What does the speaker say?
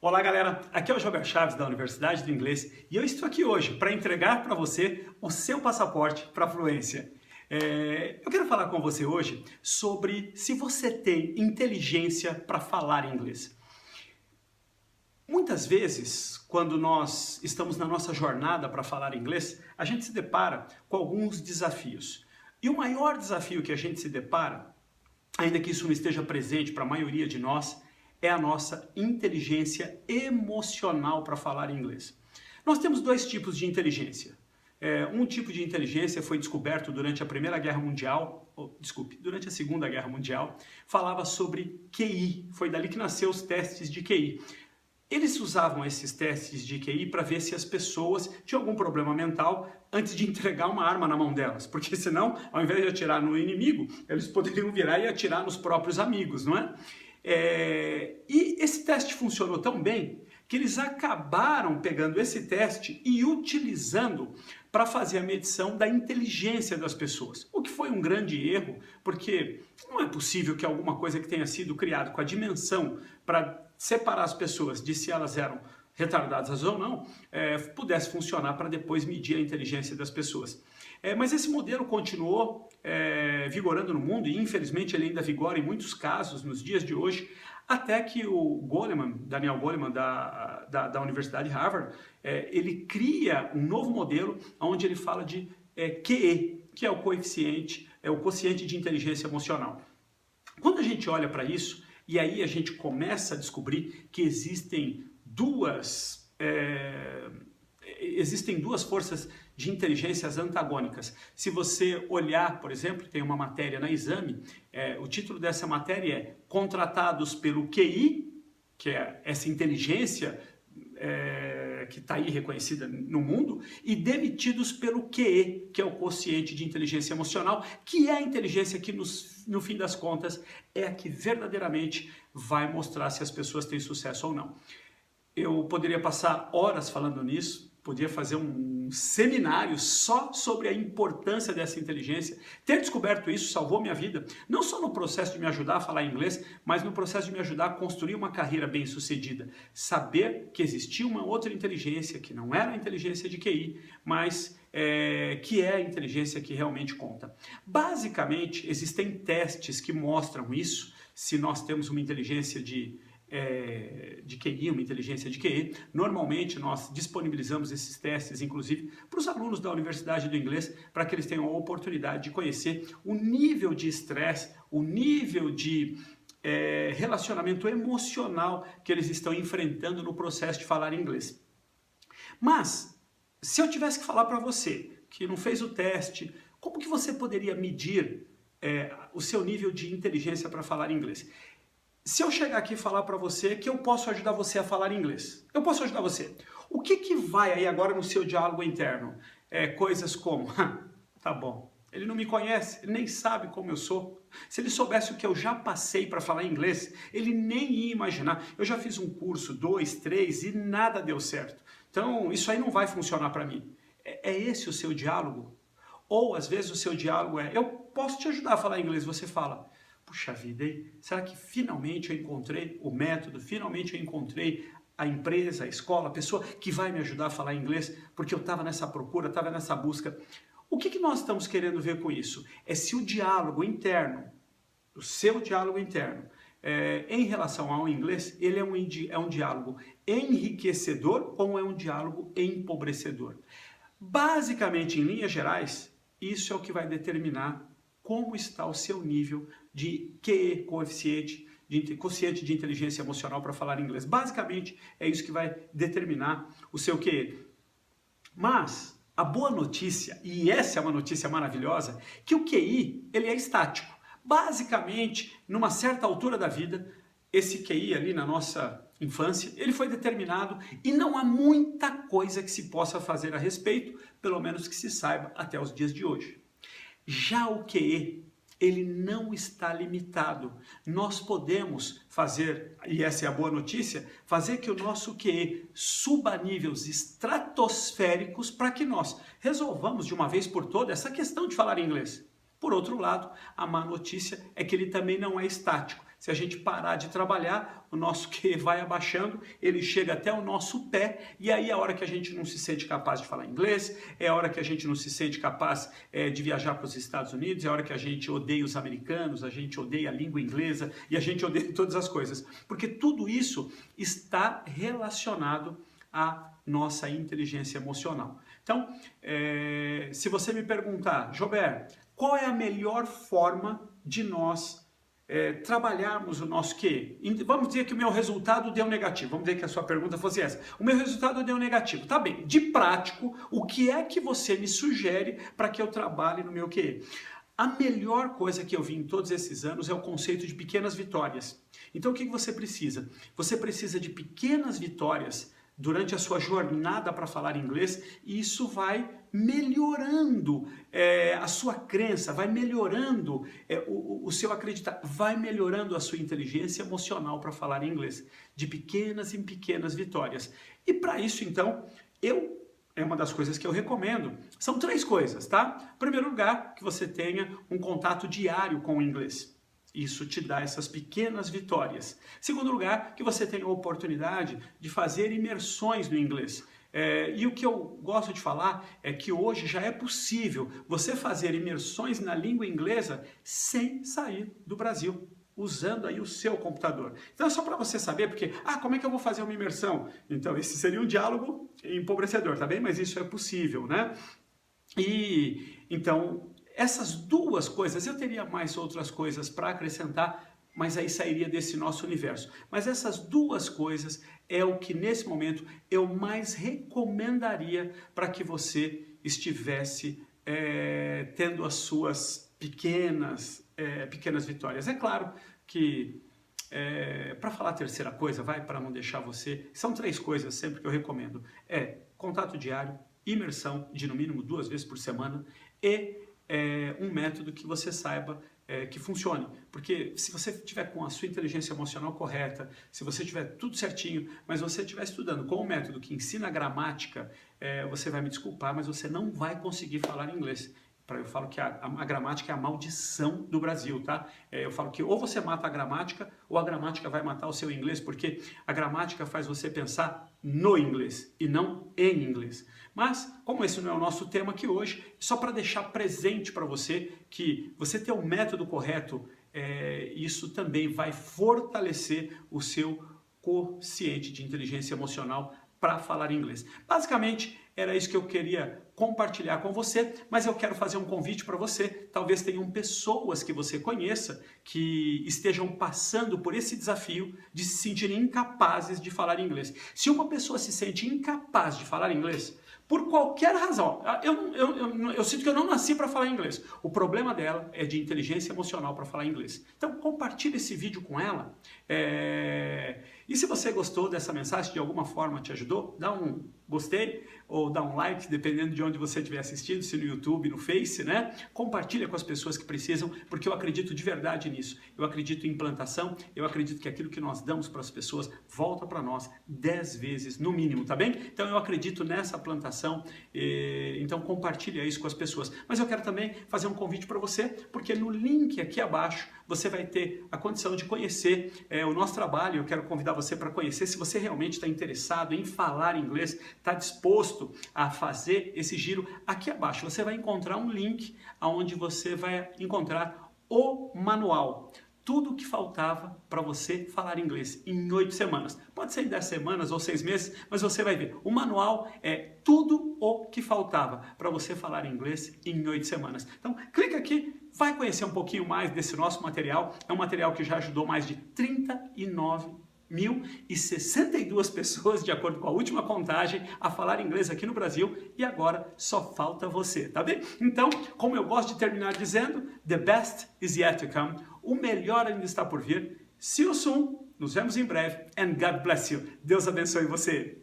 Olá galera, aqui é o Joga Chaves da Universidade do Inglês e eu estou aqui hoje para entregar para você o seu passaporte para a fluência. Eu quero falar com você hoje sobre se você tem inteligência para falar inglês. Muitas vezes, quando nós estamos na nossa jornada para falar inglês, a gente se depara com alguns desafios. E o maior desafio que a gente se depara, ainda que isso não esteja presente para a maioria de nós, é a nossa inteligência emocional para falar inglês. Nós temos dois tipos de inteligência. Um tipo de inteligência foi descoberto durante a Primeira Guerra Mundial, durante a Segunda Guerra Mundial, falava sobre QI, foi dali que nasceu os testes de QI. Eles usavam esses testes de QI para ver se as pessoas tinham algum problema mental antes de entregar uma arma na mão delas, porque senão, ao invés de atirar no inimigo, eles poderiam virar e atirar nos próprios amigos, não é? E esse teste funcionou tão bem que eles acabaram pegando esse teste e utilizando para fazer a medição da inteligência das pessoas. O que foi um grande erro, porque não é possível que alguma coisa que tenha sido criada com a dimensão para separar as pessoas de se elas eram retardadas ou não, pudesse funcionar para depois medir a inteligência das pessoas. Mas esse modelo continuou vigorando no mundo e infelizmente ele ainda vigora em muitos casos nos dias de hoje, até que o Daniel Goleman da Universidade de Harvard, ele cria um novo modelo onde ele fala de QE, que é o quociente de inteligência emocional. Quando a gente olha para isso, e aí a gente começa a descobrir que existem duas forças de inteligências antagônicas. Se você olhar, por exemplo, tem uma matéria na Exame, o título dessa matéria é Contratados pelo QI, que é essa inteligência que está aí reconhecida no mundo, e demitidos pelo QE, que é o quociente de inteligência emocional, que é a inteligência que, no fim das contas, é a que verdadeiramente vai mostrar se as pessoas têm sucesso ou não. Eu poderia passar horas falando nisso, podia fazer um seminário só sobre a importância dessa inteligência. Ter descoberto isso salvou minha vida, não só no processo de me ajudar a falar inglês, mas no processo de me ajudar a construir uma carreira bem-sucedida. Saber que existia uma outra inteligência, que não era a inteligência de QI, mas que é a inteligência que realmente conta. Basicamente, existem testes que mostram isso, se nós temos uma inteligência de QI, uma inteligência de QE. Normalmente nós disponibilizamos esses testes, inclusive, para os alunos da Universidade do Inglês, para que eles tenham a oportunidade de conhecer o nível de estresse, o nível de relacionamento emocional que eles estão enfrentando no processo de falar inglês. Mas, se eu tivesse que falar para você, que não fez o teste, como que você poderia medir o seu nível de inteligência para falar inglês? Se eu chegar aqui e falar para você que eu posso ajudar você a falar inglês, eu posso ajudar você. O que vai aí agora no seu diálogo interno? Coisas como, tá bom, ele não me conhece, ele nem sabe como eu sou. Se ele soubesse o que eu já passei para falar inglês, ele nem ia imaginar. Eu já fiz um curso, 2, 3 e nada deu certo. Então isso aí não vai funcionar para mim. É esse o seu diálogo? Ou às vezes o seu diálogo eu posso te ajudar a falar inglês, você fala, puxa vida, hein? Será que finalmente eu encontrei o método, finalmente eu encontrei a empresa, a escola, a pessoa que vai me ajudar a falar inglês, porque eu estava nessa procura, estava nessa busca. O que nós estamos querendo ver com isso? É se o diálogo interno, o seu diálogo interno, em relação ao inglês, ele é um diálogo enriquecedor ou é um diálogo empobrecedor? Basicamente, em linhas gerais, isso é o que vai determinar como está o seu nível de QE, quociente de inteligência emocional para falar inglês. Basicamente, é isso que vai determinar o seu QE. Mas a boa notícia, e essa é uma notícia maravilhosa, que o QI ele é estático. Basicamente, numa certa altura da vida, esse QI ali na nossa infância, ele foi determinado e não há muita coisa que se possa fazer a respeito, pelo menos que se saiba até os dias de hoje. Já o QE, ele não está limitado. Nós podemos fazer, e essa é a boa notícia, fazer que o nosso QE suba a níveis estratosféricos para que nós resolvamos de uma vez por todas essa questão de falar inglês. Por outro lado, a má notícia é que ele também não é estático. Se a gente parar de trabalhar, o nosso QI vai abaixando, ele chega até o nosso pé, e aí é a hora que a gente não se sente capaz de falar inglês, é a hora que a gente não se sente capaz de viajar para os Estados Unidos, é a hora que a gente odeia os americanos, a gente odeia a língua inglesa, e a gente odeia todas as coisas. Porque tudo isso está relacionado à nossa inteligência emocional. Então, se você me perguntar, Jober, qual é a melhor forma de nós trabalharmos o nosso QI? Vamos dizer que o meu resultado deu negativo. Vamos dizer que a sua pergunta fosse essa. O meu resultado deu negativo. Tá bem. De prático, o que é que você me sugere para que eu trabalhe no meu QI? A melhor coisa que eu vi em todos esses anos é o conceito de pequenas vitórias. Então, o que você precisa? Você precisa de pequenas vitórias durante a sua jornada para falar inglês, e isso vai melhorando a sua crença, vai melhorando o seu acreditar, vai melhorando a sua inteligência emocional para falar inglês, de pequenas em pequenas vitórias. E para isso, então, é uma das coisas que eu recomendo. São 3 coisas, tá? Em primeiro lugar, que você tenha um contato diário com o inglês. Isso te dá essas pequenas vitórias. Segundo lugar, que você tenha a oportunidade de fazer imersões no inglês. E o que eu gosto de falar é que hoje já é possível você fazer imersões na língua inglesa sem sair do Brasil, usando aí o seu computador. Então é só para você saber, porque, como é que eu vou fazer uma imersão? Então esse seria um diálogo empobrecedor, tá bem? Mas isso é possível, né? E então essas 2 coisas, eu teria mais outras coisas para acrescentar, mas aí sairia desse nosso universo. Mas essas 2 coisas é o que nesse momento eu mais recomendaria para que você estivesse tendo as suas pequenas vitórias. É claro que para falar a terceira coisa, para não deixar você, são 3 coisas sempre que eu recomendo. Contato diário, imersão de no mínimo 2 vezes por semana e um método que você saiba que funcione. Porque se você tiver com a sua inteligência emocional correta, se você tiver tudo certinho, mas você estiver estudando com um método que ensina a gramática, você vai me desculpar, mas você não vai conseguir falar inglês. Eu falo que a gramática é a maldição do Brasil, tá? Eu falo que ou você mata a gramática, ou a gramática vai matar o seu inglês, porque a gramática faz você pensar no inglês e não em inglês. Mas, como esse não é o nosso tema aqui hoje, só para deixar presente para você que você ter o método correto, isso também vai fortalecer o seu quociente de inteligência emocional para falar inglês. Basicamente, era isso que eu queria compartilhar com você, mas eu quero fazer um convite para você. Talvez tenham pessoas que você conheça que estejam passando por esse desafio de se sentirem incapazes de falar inglês. Se uma pessoa se sente incapaz de falar inglês, por qualquer razão, eu sinto que eu não nasci para falar inglês. O problema dela é de inteligência emocional para falar inglês. Então, compartilhe esse vídeo com ela. E se você gostou dessa mensagem, de alguma forma te ajudou, dá um gostei ou dá um like, dependendo de onde você estiver assistindo, se no YouTube, no Face, né? Compartilha com as pessoas que precisam, porque eu acredito de verdade nisso. Eu acredito em implantação, eu acredito que aquilo que nós damos para as pessoas volta para nós 10 vezes no mínimo, tá bem? Então eu acredito nessa plantação, então compartilha isso com as pessoas. Mas eu quero também fazer um convite para você, porque no link aqui abaixo você vai ter a condição de conhecer o nosso trabalho. Eu quero convidar você para conhecer. Se você realmente está interessado em falar inglês, está disposto a fazer esse giro, aqui abaixo você vai encontrar um link onde você vai encontrar o manual. Tudo o que faltava para você falar inglês em 8 semanas. Pode ser em 10 semanas ou 6 meses, mas você vai ver. O manual é tudo o que faltava para você falar inglês em 8 semanas. Então, clica aqui, vai conhecer um pouquinho mais desse nosso material. É um material que já ajudou mais de 39.062 pessoas, de acordo com a última contagem, a falar inglês aqui no Brasil, e agora só falta você, tá bem? Então, como eu gosto de terminar dizendo, the best is yet to come, o melhor ainda está por vir. See you soon, nos vemos em breve, and God bless you. Deus abençoe você.